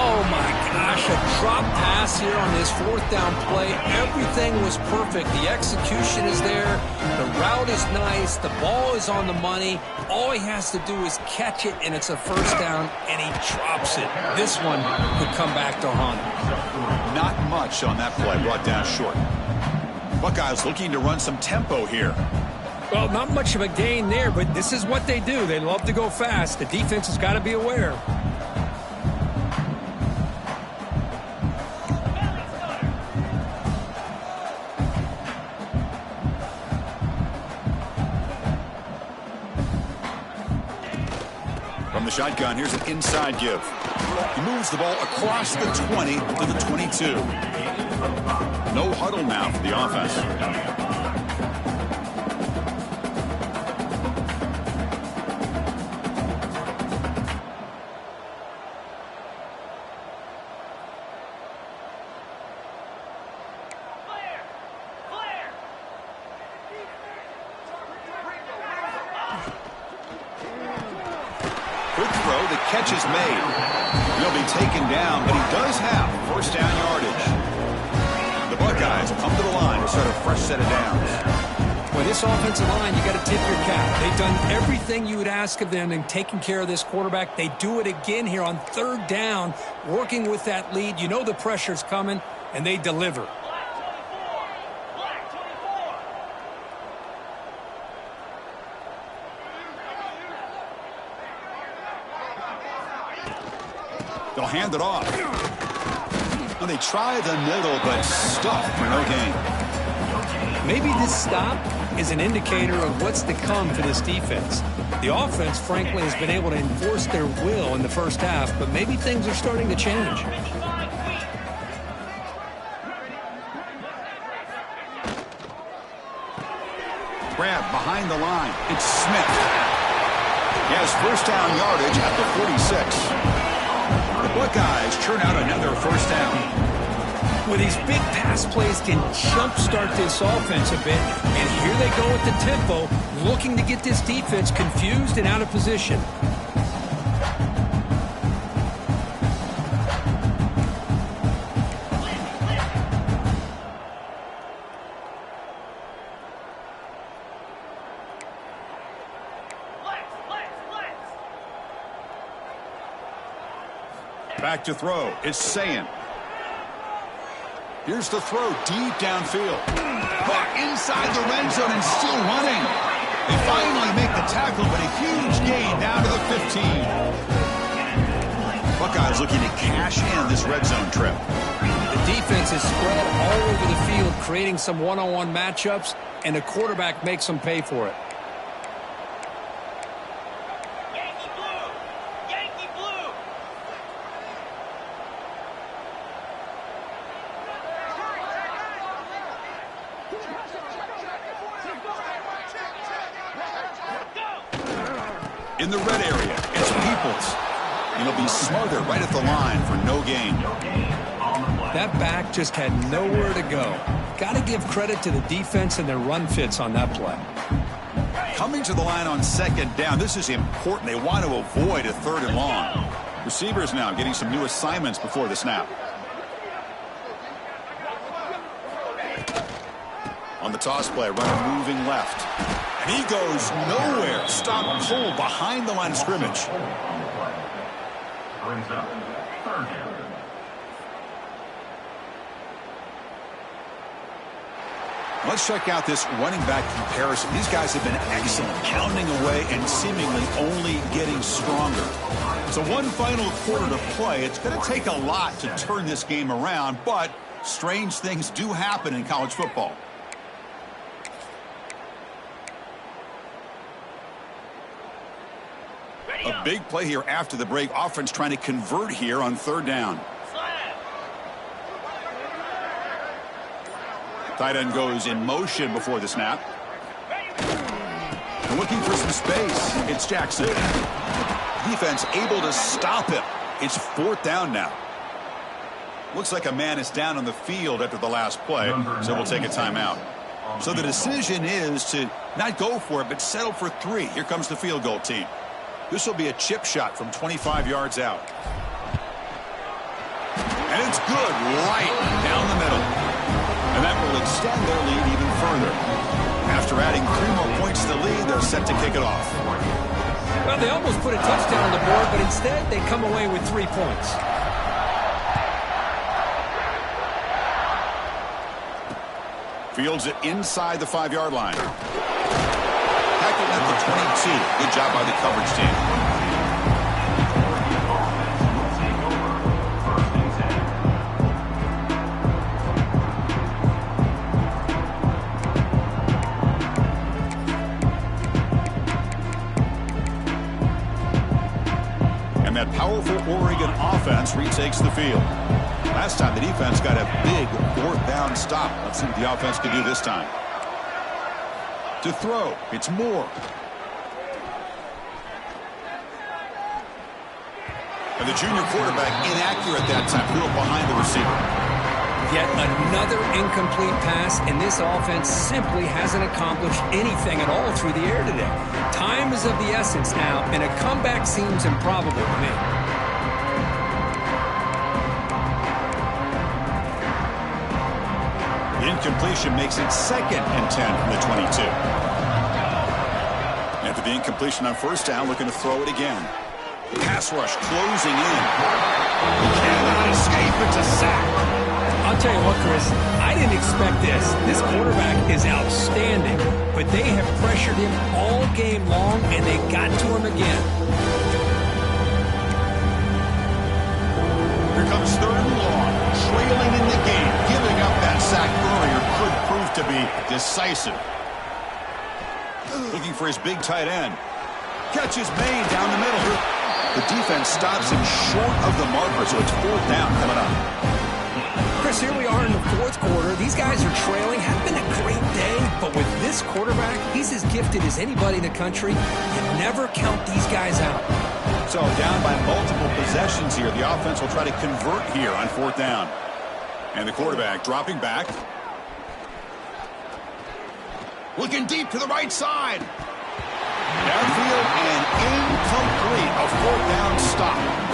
Oh, my gosh, a drop pass here on this fourth down play. Everything was perfect. The execution is there. The route is nice. The ball is on the money. All he has to do is catch it, and it's a first down, and he drops it. This one could come back to haunt him. Not much on that play, brought down short. Buckeyes looking to run some tempo here. Well, not much of a gain there, but this is what they do. They love to go fast. The defense has got to be aware. From the shotgun, here's an inside give. He moves the ball across the 20 to the 22. No huddle now for the offense. Catch is made. He'll be taken down, but he does have first down yardage. The Buckeyes come to the line to start a fresh set of downs. Well, this offensive line, you got to tip your cap. They've done everything you would ask of them in taking care of this quarterback. They do it again here on third down, working with that lead. You know the pressure's coming, and they deliver. They'll hand it off. Well, they try the middle, but stuffed for no gain. Maybe this stop is an indicator of what's to come for this defense. The offense, frankly, has been able to enforce their will in the first half, but maybe things are starting to change. Grab behind the line. It's Smith. He has first down yardage at the 46. The Buckeyes churn out another first down. Well, these big pass plays can jumpstart this offense a bit. And here they go with the tempo, looking to get this defense confused and out of position. Back to throw. It's Sayin. Here's the throw deep downfield. Inside the red zone and still running. They finally make the tackle, but a huge gain down to the 15. Buckeyes looking to cash in this red zone trip. The defense is spread all over the field, creating some one-on-one matchups, and the quarterback makes them pay for it. Yankee blue! Yankee blue! In the red area, it's Peoples. He'll be smothered right at the line for no gain. That back just had nowhere to go. Got to give credit to the defense and their run fits on that play. Coming to the line on second down, this is important. They want to avoid a third and long. Receivers now getting some new assignments before the snap. On the toss play, runner moving left. And he goes nowhere. Stop cold behind the line of scrimmage. Let's check out this running back comparison. These guys have been excellent, pounding away and seemingly only getting stronger. So one final quarter to play. It's going to take a lot to turn this game around, but strange things do happen in college football. A big play here after the break. Offense trying to convert here on third down. Tight end goes in motion before the snap. And looking for some space. It's Jackson. Defense able to stop him. It's fourth down now. Looks like a man is down on the field after the last play, so we'll take a timeout. So the decision is to not go for it, but settle for 3. Here comes the field goal team. This will be a chip shot from 25 yards out. And it's good right down the middle. And that will extend their lead even further. After adding 3 more points to the lead, they're set to kick it off. Well, they almost put a touchdown on the board, but instead they come away with 3 points. Fields it inside the 5-yard line. Tackled at the 22. Good job by the coverage team. And that powerful Oregon offense retakes the field. Last time the defense got a big 4th down stop. Let's see what the offense can do this time. To throw, it's Moore. And the junior quarterback inaccurate that time, threw it behind the receiver. Yet another incomplete pass, and this offense simply hasn't accomplished anything at all through the air today. Time is of the essence now, and a comeback seems improbable to me. Incompletion makes it 2nd and 10 from the 22. After the incompletion on first down, looking to throw it again. Pass rush closing in. He cannot escape. It's a sack. I'll tell you what, Chris, I didn't expect this. This quarterback is outstanding, but they have pressured him all game long, and they got to him again. Here comes 3rd and long, trailing in the game. Giving up that sack earlier could prove to be decisive. Looking for his big tight end. Catch is made down the middle. The defense stops him short of the marker, so it's 4th down coming up. Chris, here we are in the 4th quarter. These guys are trailing. Had been a great day, but with this quarterback, he's as gifted as anybody in the country. You never count these guys out. So down by multiple possessions here. The offense will try to convert here on 4th down. And the quarterback dropping back. Looking deep to the right side. Downfield and incomplete. A 4th down stop.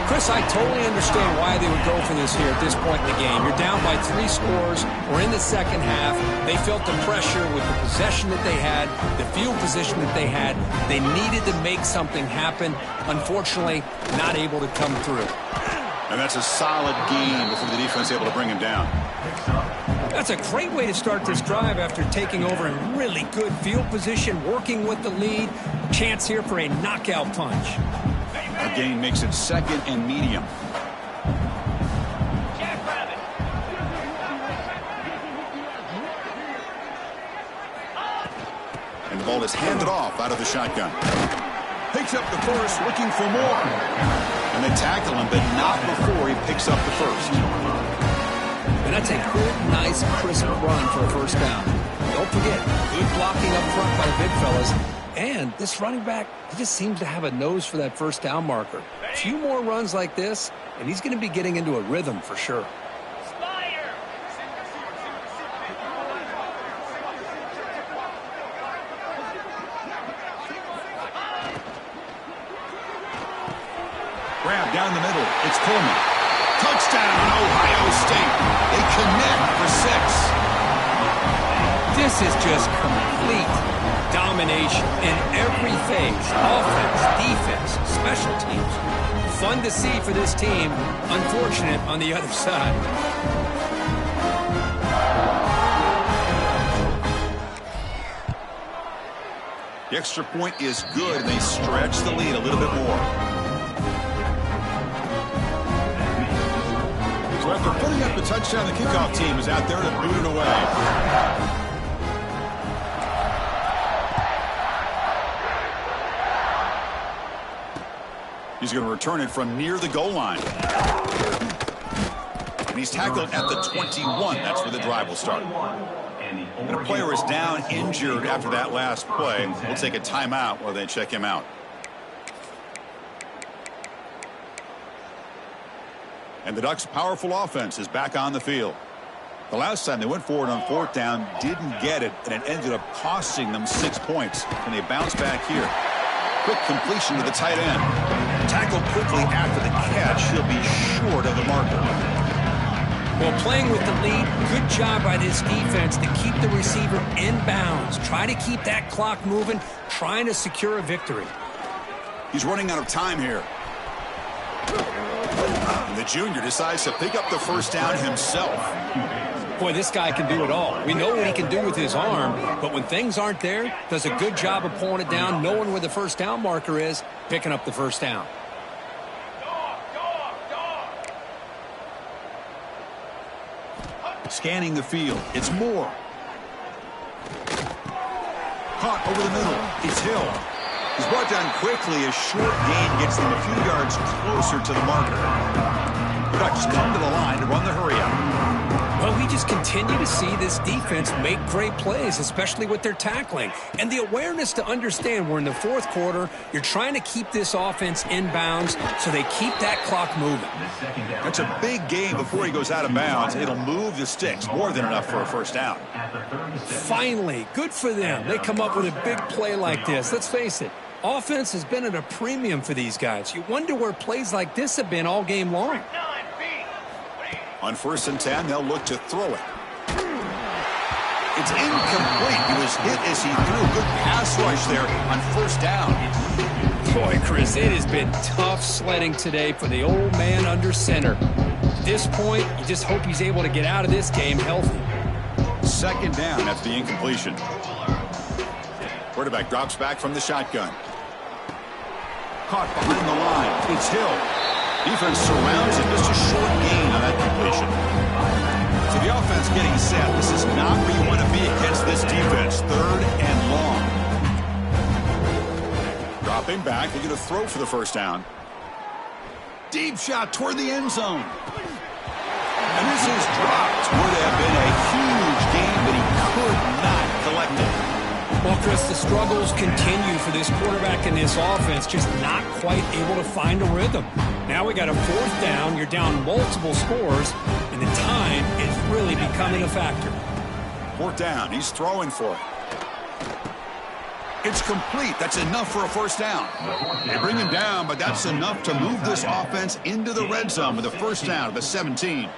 Chris, I totally understand why they would go for this here at this point in the game. You're down by 3 scores. We're in the second half. They felt the pressure with the possession that they had, the field position that they had. They needed to make something happen. Unfortunately, not able to come through. And that's a solid gain before the defense able to bring him down. That's a great way to start this drive after taking over in really good field position, working with the lead. Chance here for a knockout punch. A gain makes it 2nd and medium. And the ball is handed off out of the shotgun. Picks up the first, looking for more. And they tackle him, but not before he picks up the first. And that's a good, nice, crisp run for a first down. Don't forget, good blocking up front by the big fellas. And this running back, he just seems to have a nose for that first down marker. A few more runs like this, and he's going to be getting into a rhythm for sure. Grab down the middle. It's Coleman. Touchdown, Ohio State. They connect for 6. This is just complete domination in every phase. Offense, defense, special teams. Fun to see for this team. Unfortunate on the other side. The extra point is good, and they stretch the lead a little bit more. So after putting up the touchdown, the kickoff team is out there to boot it away. He's going to return it from near the goal line. And he's tackled at the 21. That's where the drive will start. And a player is down injured after that last play. We'll take a timeout while they check him out. And the Ducks' powerful offense is back on the field. The last time they went forward on 4th down, didn't get it, and it ended up costing them 6 points. And they bounce back here. Quick completion to the tight end. Tackled quickly after the catch. He'll be short of the marker. Well, playing with the lead, good job by this defense to keep the receiver in bounds. Try to keep that clock moving, trying to secure a victory. He's running out of time here. And the junior decides to pick up the first down himself. Boy, this guy can do it all. We know what he can do with his arm, but when things aren't there, does a good job of pulling it down, knowing where the first down marker is, picking up the first down. Scanning the field. It's Moore. Caught over the middle. It's Hill. He's brought down quickly. A short gain gets them a few yards closer to the marker. The Ducks come to the line to run the hurry up. Well, we just continue to see this defense make great plays, especially with their tackling. And the awareness to understand we're in the 4th quarter, you're trying to keep this offense in bounds so they keep that clock moving. That's a big gain before he goes out of bounds. It'll move the sticks, more than enough for a first down. Finally, good for them. They come up with a big play like this. Let's face it, offense has been at a premium for these guys. You wonder where plays like this have been all game long. On 1st and 10, they'll look to throw it. It's incomplete. He was hit as he threw. Good pass rush there on 1st down. Boy, Chris, it has been tough sledding today for the old man under center. At this point, you just hope he's able to get out of this game healthy. 2nd down after the incompletion. Quarterback drops back from the shotgun. Caught behind the line. It's Hill. Defense surrounds him. Just a short gain on that completion. So the offense getting set. This is not where you want to be against this defense. 3rd and long. Dropping back. They're going to throw for the first down. Deep shot toward the end zone. And this is dropped. Would have been a huge gain, but he could not collect it. Well, Chris, the struggles continue for this quarterback in this offense, just not quite able to find a rhythm. Now we got a 4th down. You're down multiple scores, and the time is really becoming a factor. 4th down. He's throwing for it. It's complete. That's enough for a 1st down. They bring him down, but that's enough to move this offense into the red zone with a 1st down at the 17.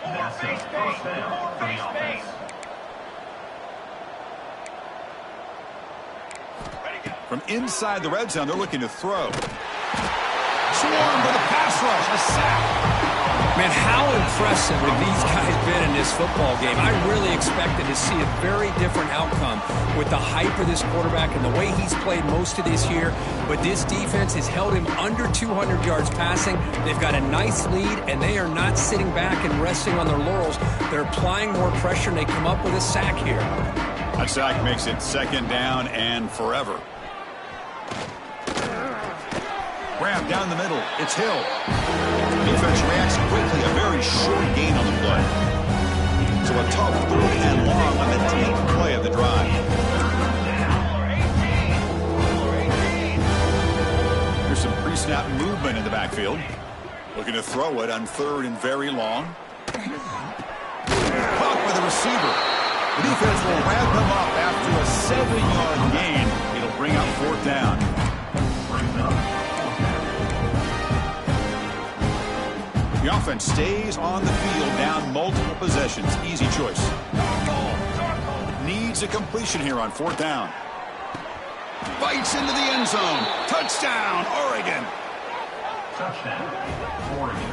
From inside the red zone, they're looking to throw. Swarmed with a pass rush, a sack. Man, how impressive have these guys been in this football game? I really expected to see a very different outcome with the hype of this quarterback and the way he's played most of this year. But this defense has held him under 200 yards passing. They've got a nice lead, and they are not sitting back and resting on their laurels. They're applying more pressure, and they come up with a sack here. That sack makes it 2nd down and forever. Grab down the middle. It's Hill. Defense reacts quickly. A very short gain on the play. So a tough 3rd and long on the 10th play of the drive. There's some pre-snap movement in the backfield. Looking to throw it on 3rd and very long. Caught by the receiver. The defense will wrap him up after a 7-yard gain. It'll bring up 4th down. The offense stays on the field, down multiple possessions. Easy choice. Needs a completion here on 4th down. Bites into the end zone. Touchdown, Oregon.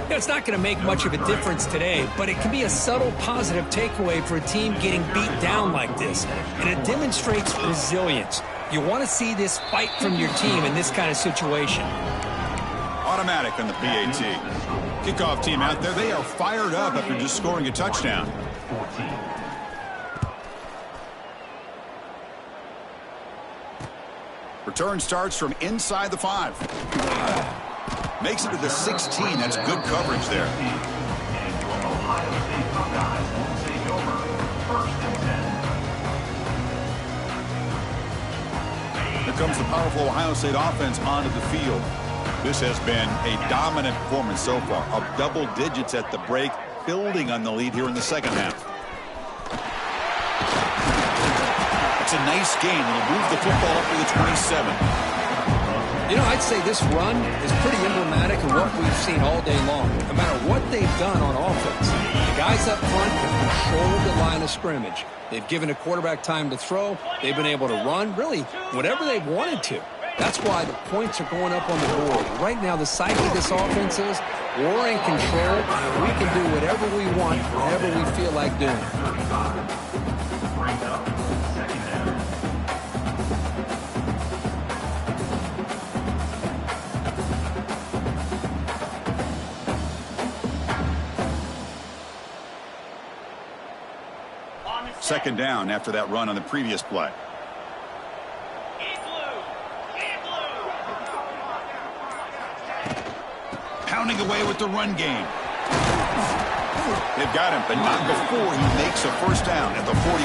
Yeah, it's not going to make much of a difference today, but it can be a subtle positive takeaway for a team getting beat down like this. And it demonstrates resilience. You want to see this fight from your team in this kind of situation. Automatic on the PAT. Kickoff team out there, they are fired up after just scoring a touchdown. Return starts from inside the 5. Makes it to the 16. That's good coverage there. Here comes the powerful Ohio State offense onto the field. This has been a dominant performance so far, up double digits at the break, building on the lead here in the 2nd half. It's a nice gain. It'll move the football up to the 27. You know, I'd say this run is pretty emblematic of what we've seen all day long. No matter what they've done on offense, the guys up front have controlled the line of scrimmage. They've given a quarterback time to throw. They've been able to run, really, whatever they've wanted to. That's why the points are going up on the board. Right now, the psyche of this offense is we're in control, and we can do whatever we want, whenever we feel like doing it. Second down after that run on the previous play. Pounding away with the run game. They've got him, but not before he makes a 1st down at the 41.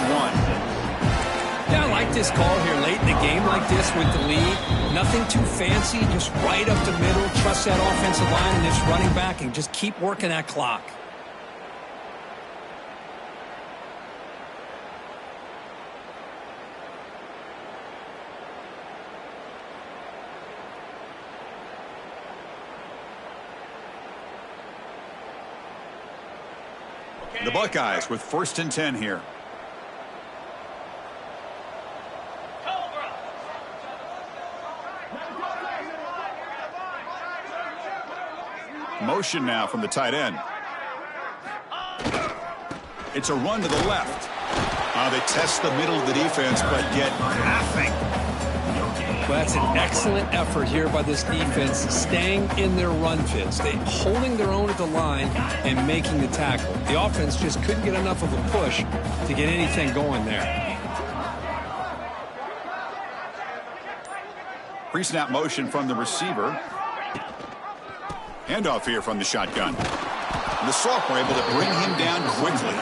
Yeah, I like this call here late in the game like this with the lead. Nothing too fancy, just right up the middle. Trust that offensive line and this running back and just keep working that clock. The Buckeyes with 1st and 10 here. Motion now from the tight end. It's a run to the left. They test the middle of the defense, but get nothing. Well, that's an excellent effort here by this defense, staying in their run fits. They holding their own at the line and making the tackle. The offense just couldn't get enough of a push to get anything going there. Pre-snap motion from the receiver. Handoff here from the shotgun. And the sophomore able to bring him down quickly.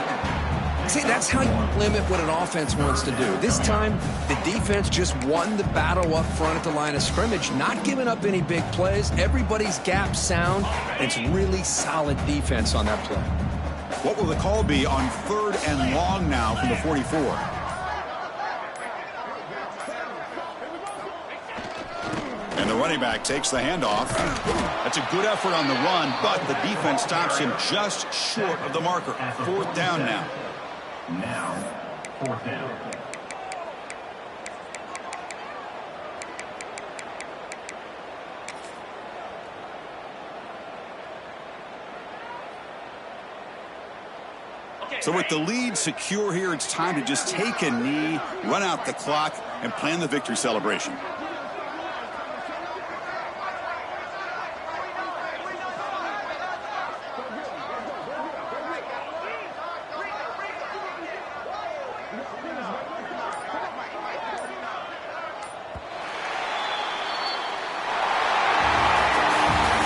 See, that's how you limit what an offense wants to do. This time, the defense just won the battle up front at the line of scrimmage, not giving up any big plays. Everybody's gap sound. It's really solid defense on that play. What will the call be on 3rd and long now from the 44? And the running back takes the handoff. That's a good effort on the run, but the defense stops him just short of the marker. 4th down now. Now, 4th down. So with the lead secure here, it's time to just take a knee, run out the clock, and plan the victory celebration.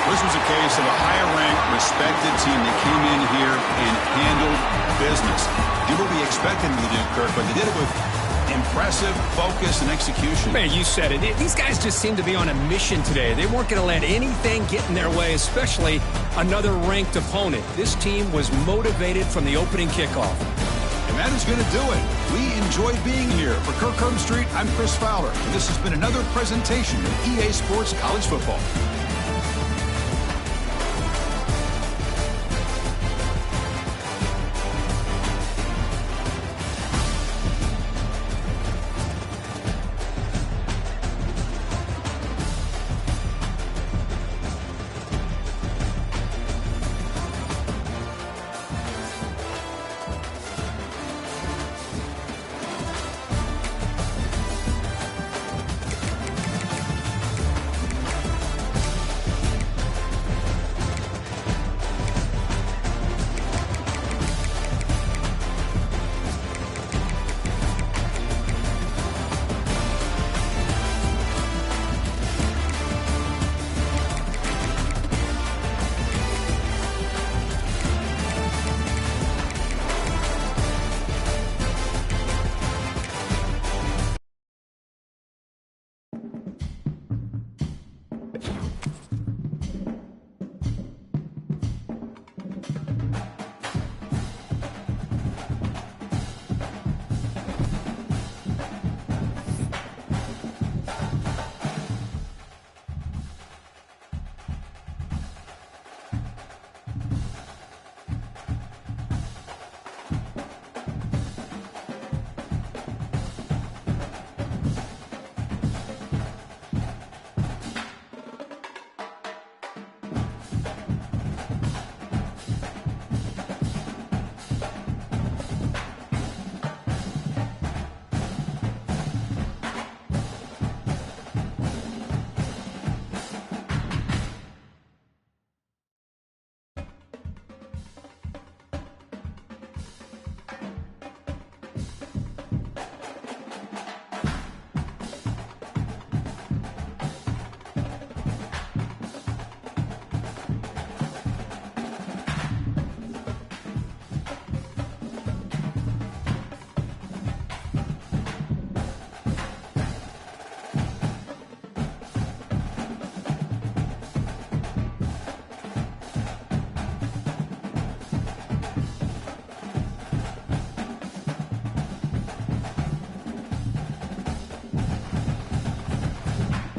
This was a case of a higher-ranked, respected team that came in here and handled business. Did what we expected them to do, Kirk, but they did it with impressive focus and execution. Man, you said it. These guys just seem to be on a mission today. They weren't going to let anything get in their way, especially another ranked opponent. This team was motivated from the opening kickoff. And that is going to do it. We enjoyed being here. For Kirk Street, I'm Chris Fowler. And this has been another presentation of EA Sports College Football.